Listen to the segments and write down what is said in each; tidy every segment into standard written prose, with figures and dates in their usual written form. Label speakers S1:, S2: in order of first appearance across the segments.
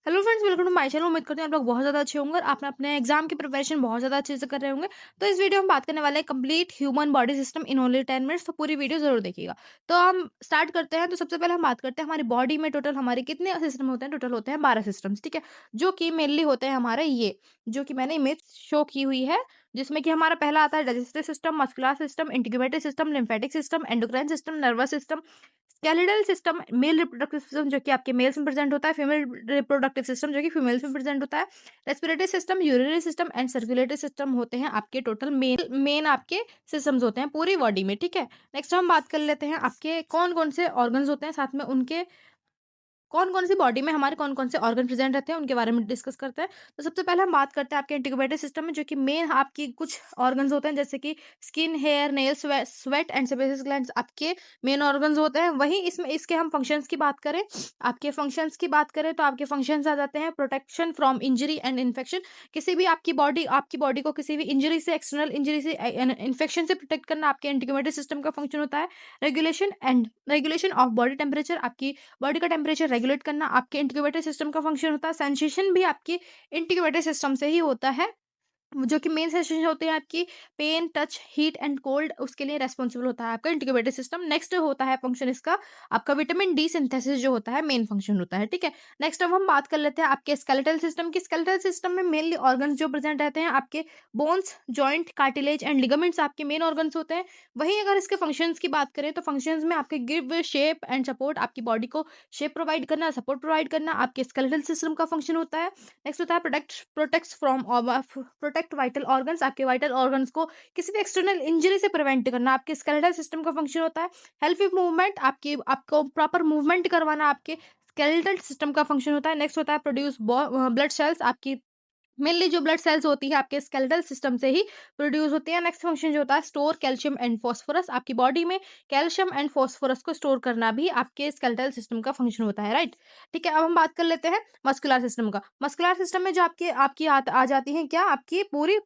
S1: Hello friends, welcome to my channel. उम्मीद करते हैं आप लोग बहुत ज़्यादा अच्छे होंगे और आपने अपने एग्जाम की प्रिपरेशन बहुत ज़्यादा अच्छे से कर रहे होंगे। तो इस वीडियो में बात करने वाले हैं complete human body system in only 10 minutes. तो पूरी वीडियो ज़रूर देखिएगा। तो हम स्टार्ट करते हैं। तो सबसे पहले हम बात करते हैं हमारी बॉडी में टोटल हमारे कितने सिस्टम होते हैं। टोटल होते हैं 12 सिस्टम्स, ठीक है, जो कि मेनली होते हैं हमारे ये जो कि मैंने इमेज शो की हुई है, जिसमें कि हमारा पहला आता है digestive system, muscular system, integrated system, lymphatic system, endocrine system, nervous system, skeletal system, male reproductive system जो कि आपके मेल्स में प्रेजेंट होता है, फीमेल रिप्रोडक्टिव सिस्टम जो कि फीमेल्स में प्रेजेंट होता है, respiratory system, urinary system and circulatory system होते हैं आपके टोटल मेन मेन आपके सिस्टम्स होते हैं पूरी बॉडी में, ठीक है। नेक्स्ट हम बात कर लेते हैं आपके कौन कौन से ऑर्गन्स होते हैं, साथ में उनके कौन-कौन सी बॉडी में हमारे कौन-कौन से ऑर्गन प्रेज़ेंट रहते हैं, उनके बारे में डिस्कस करते हैं। तो सबसे पहले हम बात करते हैं आपके इंटीग्रेटेड सिस्टम में, जो कि मेन आपकी कुछ ऑर्गन्स होते हैं, जैसे कि skin, hair, nails, sweat and sebaceous glands आपके मेन ऑर्गन्स होते हैं। वहीं इसमें इसके हम फंक्शंस की बात करें, आपके फंक्शंस की बात करें तो आपके फंक्शंस आ जाते हैं protection from injury and infection. किसी भी आपकी बॉडी को किसी भी इंजरी से, एक्सटर्नल इंजरी से, इन्फेक्शन से प्रोटेक्ट करना आपके इंटीग्रेटेड सिस्टम का फंक्शन होता है। रेगुलेशन ऑफ बॉडी टेम्परेचर, आपकी बॉडी का टेम्परेचर रेगुलेट करना आपके इंटीग्रेटेड सिस्टम का फंक्शन होता है। सेंसेशन भी आपकी इंटीग्रेटेड सिस्टम से ही होता है, जो कि मेन सेंसेशन होते हैं आपकी pain, touch, heat and cold, उसके लिए रेस्पॉन्सिबल होता है आपका इंटीग्रेटेड सिस्टम। नेक्स्ट होता है फंक्शन इसका आपका विटामिन डी सिंथेसिस जो होता है, मेन फंक्शन होता है, ठीक है। नेक्स्ट अब हम बात कर लेते हैं आपके स्केलेटल सिस्टम की। स्केलेटल सिस्टम में मेनली ऑर्गन्स जो प्रेजेंट रहते हैं आपके bones, joint, cartilage and ligaments आपके मेन ऑर्गन्स होते हैं। वहीं अगर इसके फंक्शंस की बात करें तो फंक्शंस में आपके गिव शेप एंड सपोर्ट, आपकी बॉडी को शेप प्रोवाइड करना, सपोर्ट प्रोवाइड करना आपके स्केलेटल सिस्टम का फंक्शन होता है। नेक्स्ट होता है protects from protect vital organs, आपके वाइटल ऑर्गन्स को किसी भी एक्सटर्नल इंजरी से प्रिवेंट करना आपके स्केलेटल सिस्टम का फंक्शन होता है। हेल्प विद मूवमेंट, आपकी आपको प्रॉपर मूवमेंट करवाना आपके स्केलेटल सिस्टम का फंक्शन होता है। नेक्स्ट होता है प्रोड्यूस ब्लड सेल्स, आपकी मेनली जो ब्लड सेल्स होती है आपके स्केलेटल सिस्टम से ही प्रोड्यूस होती है। नेक्स्ट फंक्शन जो होता है स्टोर कैल्शियम एंड फास्फोरस, आपकी बॉडी में कैल्शियम एंड फास्फोरस को स्टोर करना भी आपके स्केलेटल सिस्टम का फंक्शन होता है, राइट। ठीक है, अब हम बात कर लेते हैं मस्कुलर सिस्टम का। मस्कुलर सिस्टम में जो आपकी आपकी आ जाती है क्या, आपकी पूरी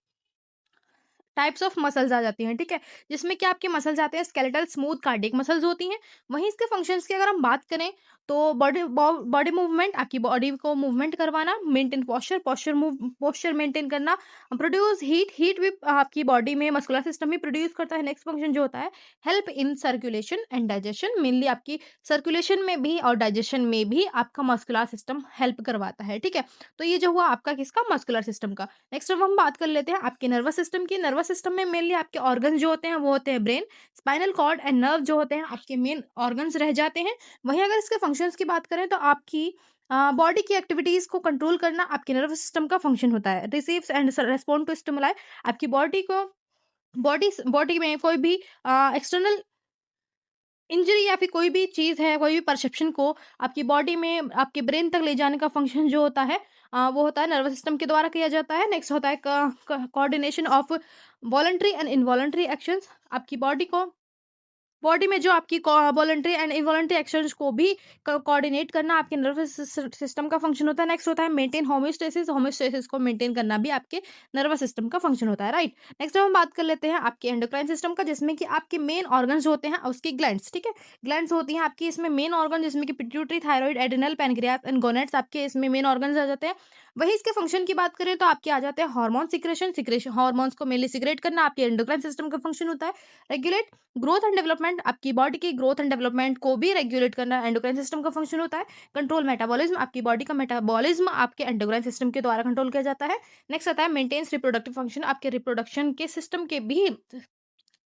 S1: टाइप्स ऑफ मसल्स आ जाती हैं, ठीक है, जिसमें कि आपके मसल्स आते हैं स्केलेटल, स्मूथ, कार्डियक मसल्स होती हैं। वहीं इसके फंक्शंस की अगर हम बात करें तो बॉडी मूवमेंट, आपकी बॉडी को मूवमेंट करवाना, मेंटेन पोस्चर मेंटेन करना, प्रोड्यूस हीट भी आपकी बॉडी में मस्कुलर सिस्टम ही प्रोड्यूस करता है। नेक्स्ट फंक्शन जो होता है help in circulation and digestion, mainly आपकी सर्कुलेशन में भी और डाइजेशन में भी आपका मस्कुलर सिस्टम हेल्प करवाता है, ठीक है। तो ये जो हुआ आपका किसका, मस्कुलर सिस्टम का। नेक्स्ट अब हम बात कर लेते हैं आपके नर्वस सिस्टम की। नर्वस सिस्टम में मेनली आपके ऑर्गन्स जो होते हैं वो होते हैं brain, spinal cord and nerve जो होते हैं आपके मेन ऑर्गन्स रह जाते हैं। वहीं अगर इसके फंक्शंस की बात करें तो आपकी बॉडी की एक्टिविटीज को कंट्रोल करना आपके नर्वस सिस्टम का फंक्शन होता है। Receives and respond to stimuli, आपकी बॉडी को बॉडी में कोई भी एक्सटर्नल इंजरी या फिर कोई भी चीज़ है, कोई भी परसेप्शन को आपकी बॉडी में आपके ब्रेन तक ले जाने का फंक्शन जो होता है वो होता है नर्वस सिस्टम के द्वारा किया जाता है। नेक्स्ट होता है coordination of voluntary and involuntary actions, आपकी बॉडी में जो आपकी वॉलंटरी एंड इनवॉलंटरी एक्शंस को भी कोऑर्डिनेट करना आपके नर्वस सिस्टम का फंक्शन होता है। नेक्स्ट होता है मेंटेन होमोस्टेसिस, होमोस्टेसिस को मेंटेन करना भी आपके नर्वस सिस्टम का फंक्शन होता है, राइट। नेक्स्ट हम बात कर लेते हैं आपके एंडोक्राइन सिस्टम का, जिसमें कि आपके मेन ऑर्गन्स होते हैं उसकी ग्लैंड्स, ठीक है। ग्लैंड्स होती हैं आपकी इसमें मेन ऑर्गन, जिसमें कि pituitary, thyroid, adrenal, pancreas and gonads आपके इसमें मेन ऑर्गन्स आ जाते हैं। वहीं इसके फंक्शन की बात करें तो आपके आ जाते हैं हार्मोन सिक्रेशन हार्मोन्स को मेनली सिक्रेट करना आपके एंडोक्राइन सिस्टम का फंक्शन होता है। रेगुलेट ग्रोथ एंड डेवलपमेंट, आपकी बॉडी की ग्रोथ एंड डेवलपमेंट को भी रेगुलेट करना एंडोक्राइन सिस्टम का फंक्शन होता है। कंट्रोल मेटाबॉलिज्म, आपकी बॉडी का मेटाबॉलिज्म आपके एंडोक्राइन सिस्टम के द्वारा कंट्रोल किया जाता है। नेक्स्ट आता है मेंटेन्स रिप्रोडक्टिव फंक्शन, आपके रिप्रोडक्शन के सिस्टम के भी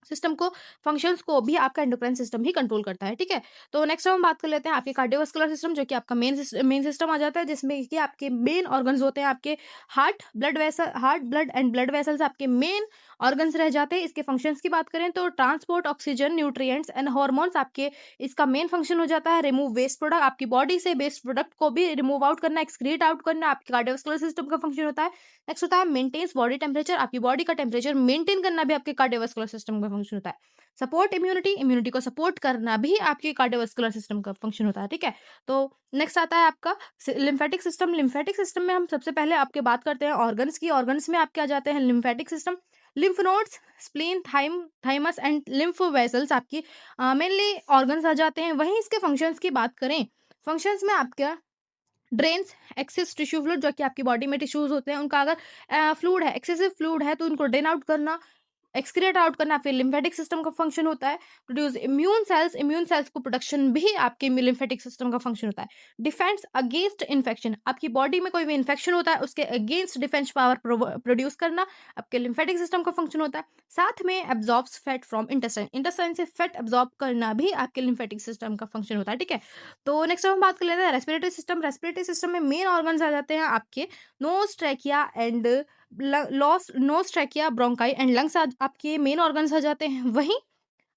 S1: सिस्टम को फंक्शंस को भी आपका एंडोक्राइन सिस्टम ही कंट्रोल करता है, ठीक है। तो नेक्स्ट हम बात कर लेते हैं आपके कार्डियोवास्कुलर सिस्टम, जो कि आपका मेन सिस्टम आ जाता है, जिसमें कि आपके मेन ऑर्गन्स होते हैं आपके heart, blood and blood vessels आपके मेन ऑर्गन्स रह जाते हैं। इसके फंक्शंस की बात करें तो transport oxygen, nutrients and hormones आपके इसका मेन फंक्शन हो जाता है। रिमूव वेस्ट प्रोडक्ट, आपकी बॉडी से वेस्ट प्रोडक्ट को भी रिमूव आउट करना, एक्सक्रीट आउट करना आपके कार्डियोवास्कुलर सिस्टम का फंक्शन होता है। नेक्स्ट होता है मेंटेन्स बॉडी टेम्परेचर, आपकी बॉडी का टेम्परेचर मेंटेन करना भी आपके कार्डियोवास्कुलर सिस्टम का फंक्शन होता है। सपोर्ट इम्यूनिटी को सपोर्ट करना भी आपके कार्डियोवास्कुलर सिस्टम का फंक्शन होता है, ठीक है। तो नेक्स्ट आता है आपका लिम्फेटिक सिस्टम में हम सबसे पहले आपके बात करते हैं ऑर्गन्स की। ऑर्गन्स में आपके आ जाते हैं lymphatic system, lymph nodes, spleen, thymus and lymph vessels आपकी मेनली ऑर्गन्स आ जाते हैं। वहीं इसके फंक्शंस की बात करें, फंक्शंस में आपका ड्रेन्स एक्सेस टिश्यू फ्लूइड, जो कि आपकी बॉडी में टिश्यूज़ होते हैं, उनका अगर फ्लूइड है, एक्सेसिव फ्लूइड है, तो उनको ड्रेन आउट करना, एक्सक्रीट आउट करना। फिर लिम्फेटिक सिस्टम का फंक्शन होता है प्रोड्यूस इम्यून सेल्स को प्रोडक्शन भी आपके लिम्फेटिक सिस्टम का फंक्शन होता है। डिफेंस अगेंस्ट इन्फेक्शन, आपकी बॉडी में कोई भी इन्फेक्शन होता है उसके अगेंस्ट डिफेंस पावर प्रोड्यूस करना आपके लिम्फेटिक सिस्टम का फंक्शन होता है। साथ में absorbs fat from intestine, intestine से फैट एब्जॉर्ब करना भी आपके लिम्फेटिक सिस्टम का फंक्शन होता है। ठीक है, तो नेक्स्ट हम बात कर लेते हैं रेस्पिरेटरी सिस्टम। रेस्पिरेटरी सिस्टम में मेन ऑर्गन्स आ जाते हैं आपके nose, trachea and loss nose, trachea, bronchi and lungs आपके मेन ऑर्गन्स आ जाते हैं। वहीं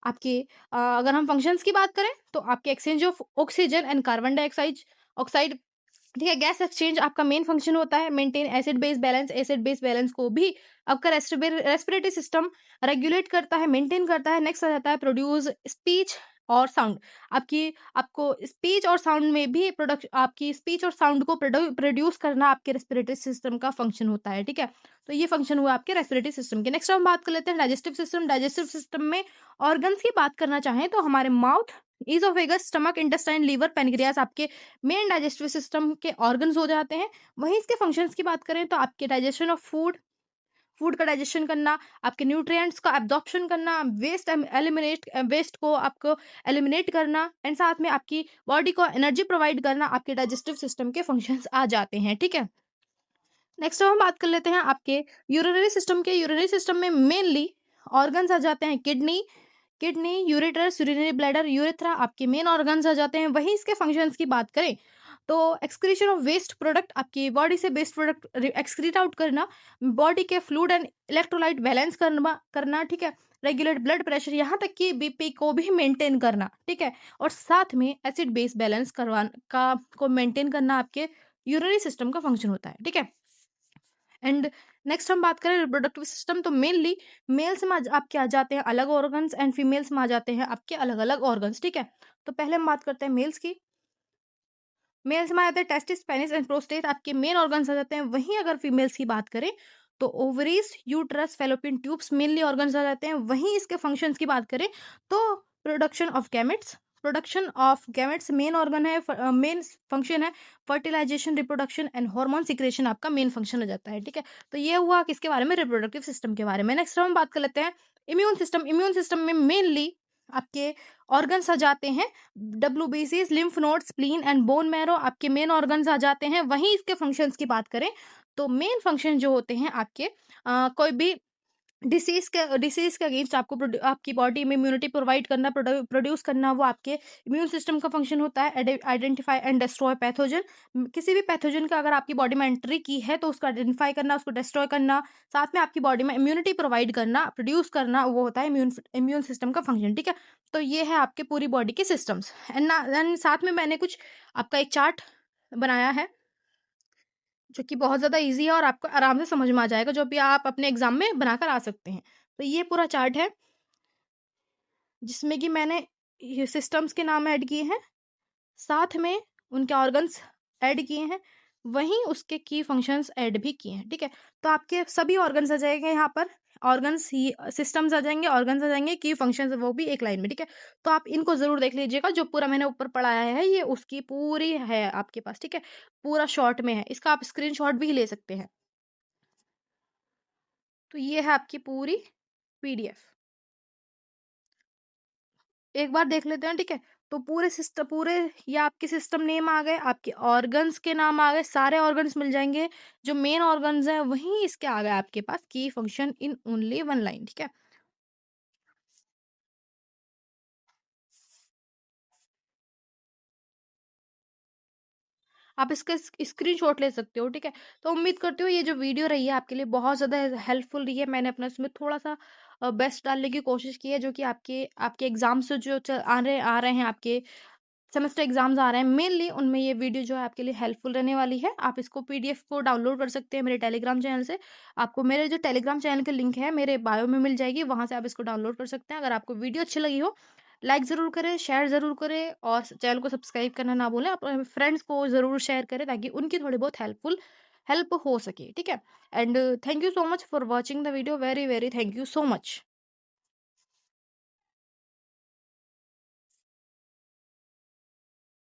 S1: आपके अगर हम फंक्शंस की बात करें तो आपके exchange of oxygen and carbon dioxide oxide, ठीक है, गैस एक्सचेंज आपका मेन फंक्शन होता है। मेंटेन एसिड बेस बैलेंस को भी आपका रेस्पिरेटरी सिस्टम रेगुलेट करता है, मेंटेन करता है। नेक्स्ट आ जाता है प्रोड्यूस स्पीच और साउंड। आपकी आपको स्पीच और साउंड में भी प्रोडक्ट आपकी स्पीच और साउंड को प्रोड्यूस करना आपके रेस्पिरेटरी सिस्टम का फंक्शन होता है। ठीक है, तो ये फंक्शन हुआ आपके रेस्पिरेटरी सिस्टम के। नेक्स्ट हम बात कर लेते हैं डाइजेस्टिव सिस्टम। डाइजेस्टिव सिस्टम में ऑर्गन्स की बात करना चाहें तो हमारे mouth, oesophagus, stomach, intestine, liver, pancreas आपके मेन डाइजेस्टिव सिस्टम के ऑर्गन्स हो जाते हैं। वहीं इसके फंक्शंस की बात करें तो आपके डाइजेशन ऑफ फूड, फूड का डाइजेशन करना, आपके न्यूट्रिएंट्स का एब्जॉर्प्शन करना, वेस्ट को आपको एलिमिनेट करना एंड साथ में आपकी बॉडी को एनर्जी प्रोवाइड करना आपके डाइजेस्टिव सिस्टम के फंक्शंस आ जाते हैं। ठीक है, नेक्स्ट हम बात कर लेते हैं आपके यूरिनरी सिस्टम के। यूरिनरी सिस्टम में मेनली ऑर्गन्स आ जाते हैं किडनी, यूरेटरस, यूरिनरी ब्लैडर, यूरेथ्रा आपके मेन ऑर्गन्स आ जाते हैं। वहीं इसके फंक्शंस की बात करें तो एक्सक्रीशन ऑफ वेस्ट प्रोडक्ट, आपकी बॉडी से वेस्ट प्रोडक्ट एक्सक्रीट आउट करना, बॉडी के फ्लूइड एंड इलेक्ट्रोलाइट बैलेंस करना, ठीक है, रेगुलेट ब्लड प्रेशर, यहाँ तक कि बीपी को भी मेंटेन करना। ठीक है, और साथ में एसिड बेस बैलेंस करवाना का को मेंटेन करना आपके यूरिनरी सिस्टम का फंक्शन होता है। ठीक है, एंड नेक्स्ट हम बात करें रिप्रोडक्टिव सिस्टम तो मेनली मेल्स में आपके आ जाते हैं अलग ऑर्गन्स एंड फीमेल्स में आ जाते हैं आपके अलग अलग ऑर्गन्स। ठीक है, तो पहले हम बात करते हैं मेल्स की। मेल्स में आ जाते हैं टेस्टिस, पेनिस एंड प्रोस्टेट आपके मेन ऑर्गन्स आ जाते हैं। वहीं अगर फीमेल्स की बात करें तो ovaries, uterus, fallopian tubes mainly organs आ जाते हैं। वहीं इसके फंक्शंस की बात करें तो production of gametes main organ है, मेन फंक्शन है। Fertilisation, reproduction and hormone secretion आपका मेन फंक्शन हो जाता है। ठीक है, तो ये हुआ किसके बारे में, रिप्रोडक्टिव सिस्टम के बारे में। नेक्स्ट हम बात कर लेते हैं इम्यून सिस्टम। इम्यून सिस्टम में मेनली आपके ऑर्गन्स आ जाते हैं डब्ल्यूबीसीज, lymph nodes, spleen and bone marrow आपके मेन ऑर्गन्स आ जाते हैं। वहीं इसके फंक्शंस की बात करें तो मेन फंक्शन जो होते हैं आपके कोई भी डिसीज के अगेंस्ट आपको आपकी बॉडी में इम्यूनिटी प्रोवाइड करना, प्रोड्यूस करना, वो आपके इम्यून सिस्टम का फंक्शन होता है। आइडेंटिफाई एंड डिस्ट्रॉय पैथोजन, किसी भी पैथोजन का अगर आपकी बॉडी में एंट्री की है तो उसको आइडेंटिफाई करना, उसको डिस्ट्रॉय करना, साथ में आपकी बॉडी में इम्यूनिटी प्रोवाइड करना, प्रोड्यूस करना, वो होता है इम्यून सिस्टम का फंक्शन। ठीक है, तो ये है आपके पूरी बॉडी के सिस्टम्स एंड साथ में मैंने कुछ आपका एक चार्ट बनाया है जो कि बहुत ज़्यादा ईज़ी है और आपको आराम से समझ में आ जाएगा, जो भी आप अपने एग्ज़ाम में बनाकर आ सकते हैं। तो ये पूरा चार्ट है, जिसमें कि मैंने ये सिस्टम्स के नाम ऐड किए हैं, साथ में उनके ऑर्गन्स ऐड किए हैं, वहीं उसके की फंक्शंस ऐड भी किए हैं। ठीक है, तो आपके सभी ऑर्गन्स आ जाएँगे यहाँ पर, ऑर्गन्स ही सिस्टम्स आ जाएँगे, ऑर्गन्स आ जाएँगे, की फंक्शंस वो भी एक लाइन में। ठीक है, तो आप इनको ज़रूर देख लीजिएगा, जो पूरा मैंने ऊपर पढ़ाया है, ये उसकी पूरी है आपके पास। ठीक है, पूरा शॉर्ट में है, इसका आप स्क्रीनशॉट भी ले सकते हैं। तो ये है आपकी पूरी पीडीएफ। एक बार देख लेते हैं, ठीक है? तो पूरे ये आपके सिस्टम नेम आ गए, आपके ऑर्गन्स के नाम आ गए, सारे ऑर्गन्स मिल जाएँगे। जो मेन ऑर्गन्स हैं, वहीं इसके आ गए आपके पास की function in only one line, ठीक है? आप इसका स्क्रीनशॉट ले सकते हो, ठीक है? तो उम्मीद करती हूँ ये जो वीडियो रही है आपके लिए बहुत ज़्यादा हेल्पफुल रही है। मैंने अपना इसमें थोड़ा-सा बेस्ट डालने की कोशिश की है, जो कि आपके आपके एग्ज़ाम से जो आ रहे हैं, आपके सेमेस्टर एग्जाम्स आ रहे हैं मेनली, उनमें ये वीडियो जो है आपके लिए हेल्पफुल रहने वाली है। आप इसको पीडीएफ को डाउनलोड कर सकते हैं मेरे टेलीग्राम चैनल से। आपको मेरे जो टेलीग्राम चैनल की लिंक है मेरे बायो में मिल जाएगी, वहाँ से आप इसको डाउनलोड कर सकते हैं। अगर आपको वीडियो अच्छी लगी हो, लाइक ज़रूर करें, शेयर ज़रूर करें और चैनल को सब्सक्राइब करना ना भूलें। अपने फ्रेंड्स को ज़रूर शेयर करें ताकि उनकी थोड़ी बहुत हेल्प हो सके, ठीक है? And thank you so much for watching the video, very very thank you so much.